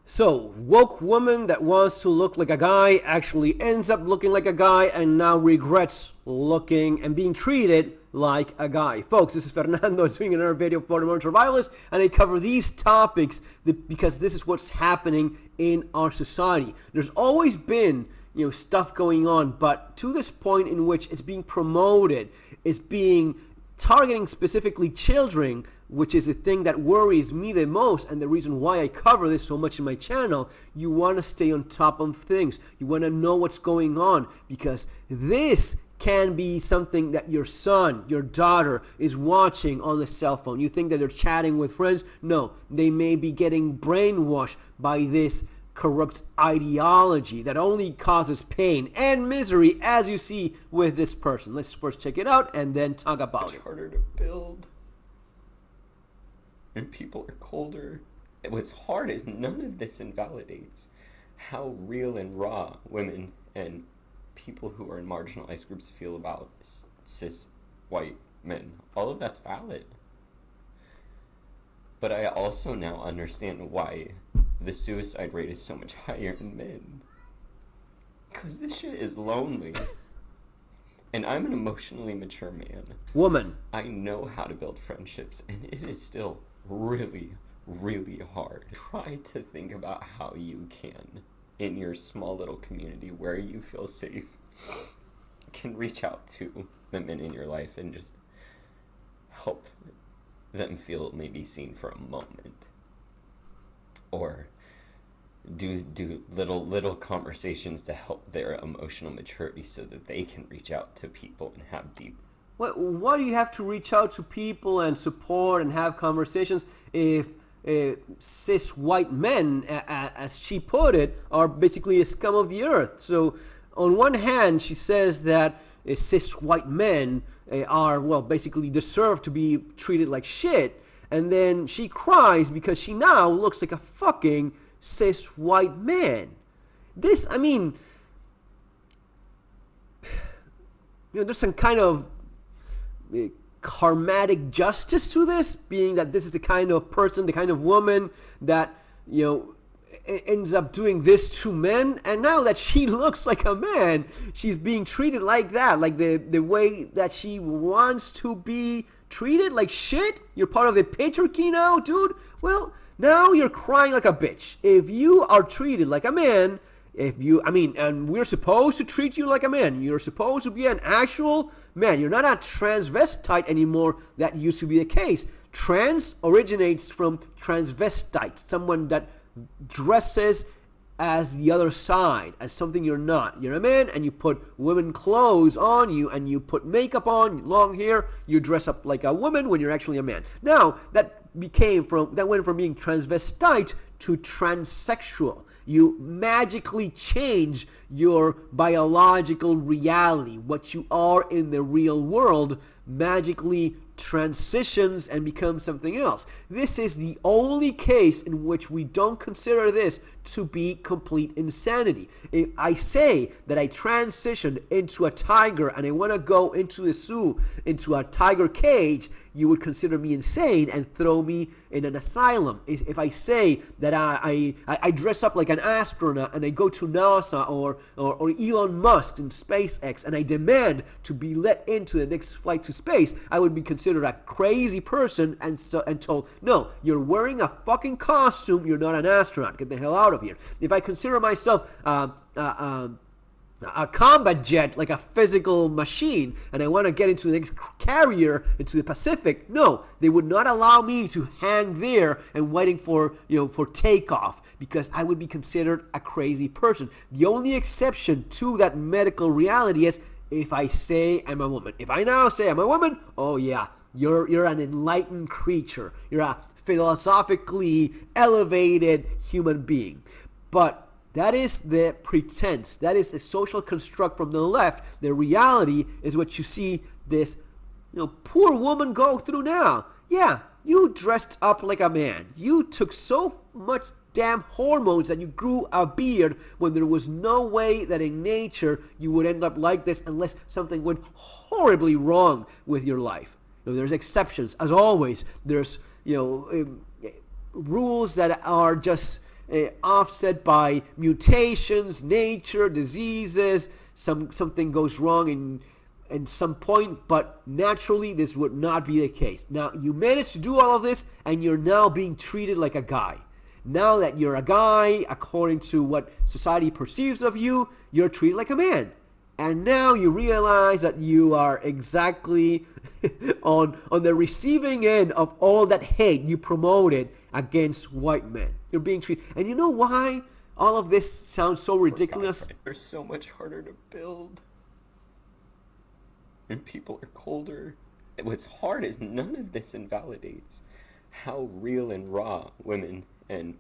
So, woke woman that wants to look like a guy actually ends up looking like a guy and now regrets looking and being treated like a guy. Folks, this is Fernando doing another video for the Modern Survivalist, and I cover these topics because this is what's happening in our society. There's always been stuff going on, but to this point in which it's being promoted, it's being targeting specifically children, which is the thing that worries me the most and the reason why I cover this so much in my channel. You want to stay on top of things. You want to know what's going on, because this can be something that your son, your daughter is watching on the cell phone. You think that they're chatting with friends? No, they may be getting brainwashed by this corrupt ideology that only causes pain and misery, as you see with this person. Let's first check it out and then talk about it. It's harder to build, and people are colder. What's hard is none of this invalidates how real and raw women and people who are in marginalized groups feel about cis white men. All of that's valid. But I also now understand why the suicide rate is so much higher in men. Because this shit is lonely. And I'm an emotionally mature man. Woman. I know how to build friendships, and it is still really, really hard. Try to think about how you can, in your small little community where you feel safe, can reach out to the men in your life and just help them feel maybe seen for a moment. Or do little conversations to help their emotional maturity so that they can reach out to people and have deep. Why do you have to reach out to people and support and have conversations if cis white men, as she put it, are basically a scum of the earth? So on one hand, she says that cis white men are, well, basically deserve to be treated like shit. And then she cries because she now looks like a fucking cis white man. This, I mean, there's some kind of karmatic justice to this, being that this is the kind of person, the kind of woman that, ends up doing this to men. And now that she looks like a man, she's being treated like that, like the way that she wants to be treated, like shit. You're part of the patriarchy now, dude. Well, now you're crying like a bitch. If you are treated like a man, and we're supposed to treat you like a man. You're supposed to be an actual man. You're not a transvestite anymore. That used to be the case. Trans originates from transvestite, someone that dresses as the other side, as something you're not. You're a man and you put women clothes on you and you put makeup on, long hair, you dress up like a woman when you're actually a man. Now, that went from being transvestite to transsexual. You magically change your biological reality. What you are in the real world magically transitions and becomes something else. This is the only case in which we don't consider this to be complete insanity. If I say that I transitioned into a tiger and I want to go into the zoo, into a tiger cage, you would consider me insane and throw me in an asylum. If I say that I dress up like an astronaut and I go to NASA or Elon Musk and SpaceX and I demand to be let into the next flight to space, I would be considered a crazy person and told, no, you're wearing a fucking costume, you're not an astronaut, get the hell out of here. If I consider myself a combat jet, like a physical machine, and I want to get into the next carrier into the Pacific, no, they would not allow me to hang there and waiting for takeoff, because I would be considered a crazy person. The only exception to that medical reality is if I say I'm a woman. If I now say I'm a woman, oh yeah, you're an enlightened creature. You're a philosophically elevated human being. But that is the pretense. That is the social construct from the left. The reality is what you see this poor woman go through now. Yeah, you dressed up like a man. You took so much damn hormones that you grew a beard when there was no way that in nature you would end up like this unless something went horribly wrong with your life. There's exceptions, as always. There's rules that are just offset by mutations, nature, diseases. Something goes wrong in some point, but naturally this would not be the case. Now you managed to do all of this, and you're now being treated like a guy. Now that you're a guy, according to what society perceives of you, you're treated like a man. And now you realize that you are exactly on the receiving end of all that hate you promoted against white men. You're being treated. And you know why all of this sounds so ridiculous? They're so much harder to build. And people are colder. What's hard is none of this invalidates how real and raw women and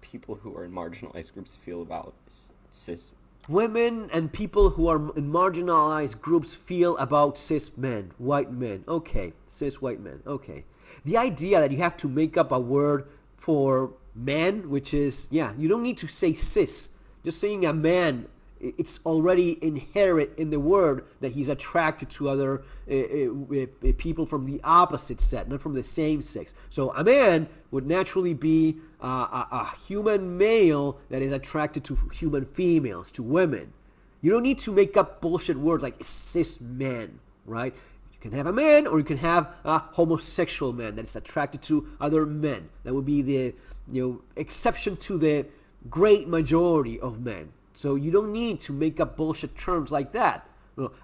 people who are in marginalized groups feel about cis. Women and people who are in marginalized groups feel about cis men, white men. Okay, cis white men. Okay. The idea that you have to make up a word for man, which is, you don't need to say cis. Just saying a man, it's already inherent in the word that he's attracted to other people from the opposite sex, not from the same sex. So a man would naturally be a human male that is attracted to human females, to women. You don't need to make up bullshit words like cis man, right? You can have a man, or you can have a homosexual man that is attracted to other men. That would be the exception to the great majority of men. So you don't need to make up bullshit terms like that.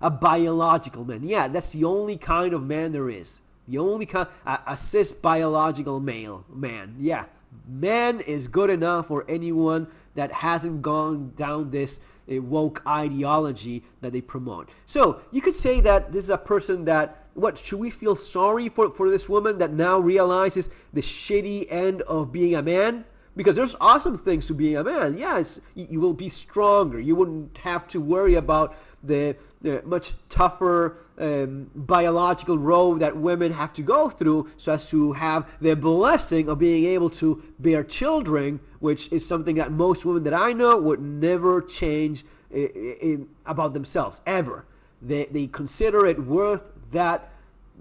A biological man. Yeah, that's the only kind of man there is. The only kind, a cis biological male man. Yeah, man is good enough for anyone that hasn't gone down this woke ideology that they promote. So you could say that this is a person that, should we feel sorry for this woman that now realizes the shitty end of being a man? Because there's awesome things to being a man. Yes, you will be stronger. You wouldn't have to worry about the much tougher biological road that women have to go through, so as to have the blessing of being able to bear children, which is something that most women that I know would never change about themselves, ever. They consider it worth that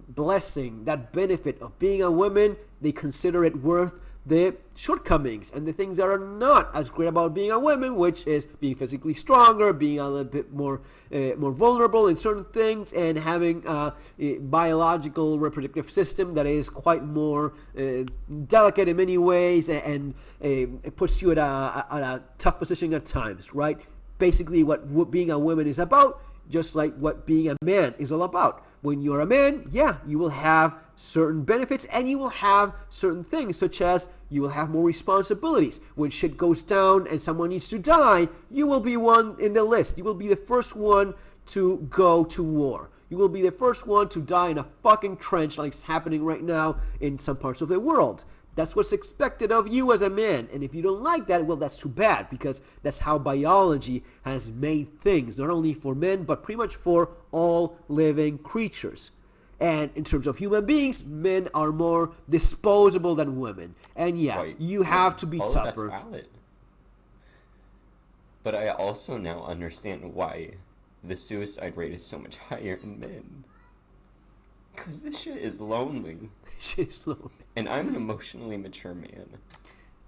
blessing, that benefit of being a woman. They consider it worth the shortcomings and the things that are not as great about being a woman, which is being physically stronger, being a little bit more vulnerable in certain things, and having a biological reproductive system that is quite more delicate in many ways, and it puts you at a tough position at times, right? Basically what being a woman is about, just like what being a man is all about. When you're a man, you will have certain benefits, and you will have certain things, such as you will have more responsibilities. When shit goes down and someone needs to die, you will be one in the list. You will be the first one to go to war. You will be the first one to die in a fucking trench, like it's happening right now in some parts of the world. That's what's expected of you as a man. And if you don't like that, well, that's too bad, because that's how biology has made things, not only for men, but pretty much for all living creatures. And in terms of human beings, men are more disposable than women. And you have to be tougher. That's valid. But I also now understand why the suicide rate is so much higher in men. Because this shit is lonely. Shit is lonely. And I'm an emotionally mature man.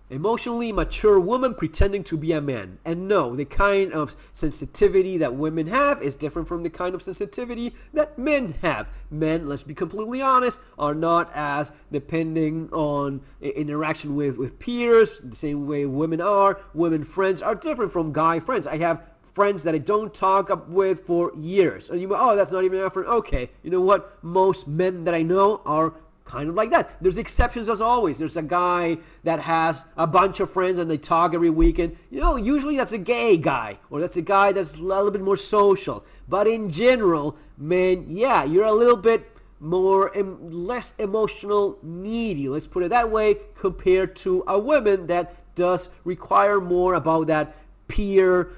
Emotionally mature woman pretending to be a man. And no, the kind of sensitivity that women have is different from the kind of sensitivity that men have. Men, let's be completely honest, are not as depending on interaction with peers the same way women are. Women friends are different from guy friends. I have friends that I don't talk with for years. And you go, that's not even an effort. Okay, you know what? Most men that I know are kind of like that. There's exceptions as always. There's a guy that has a bunch of friends and they talk every weekend. Usually that's a gay guy, or that's a guy that's a little bit more social. But in general, man, you're a little bit less emotional needy, let's put it that way, compared to a woman that does require more about that peer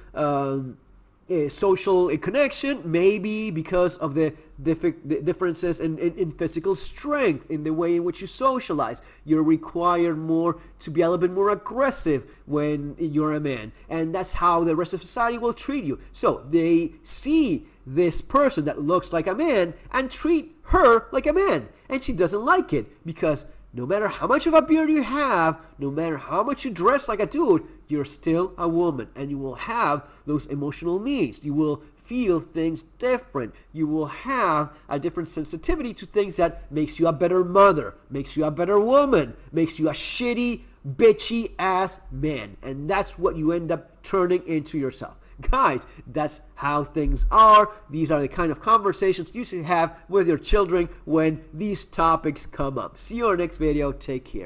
social connection, maybe because of the differences in physical strength, in the way in which you socialize. You're required more to be a little bit more aggressive when you're a man, and that's how the rest of society will treat you. So they see this person that looks like a man and treat her like a man, and she doesn't like it, because no matter how much of a beard you have, no matter how much you dress like a dude, you're still a woman, and you will have those emotional needs. You will feel things different. You will have a different sensitivity to things that makes you a better mother, makes you a better woman, makes you a shitty, bitchy ass man. And that's what you end up turning into yourself. Guys, that's how things are. These are the kind of conversations you should have with your children when these topics come up. See you in our next video. Take care.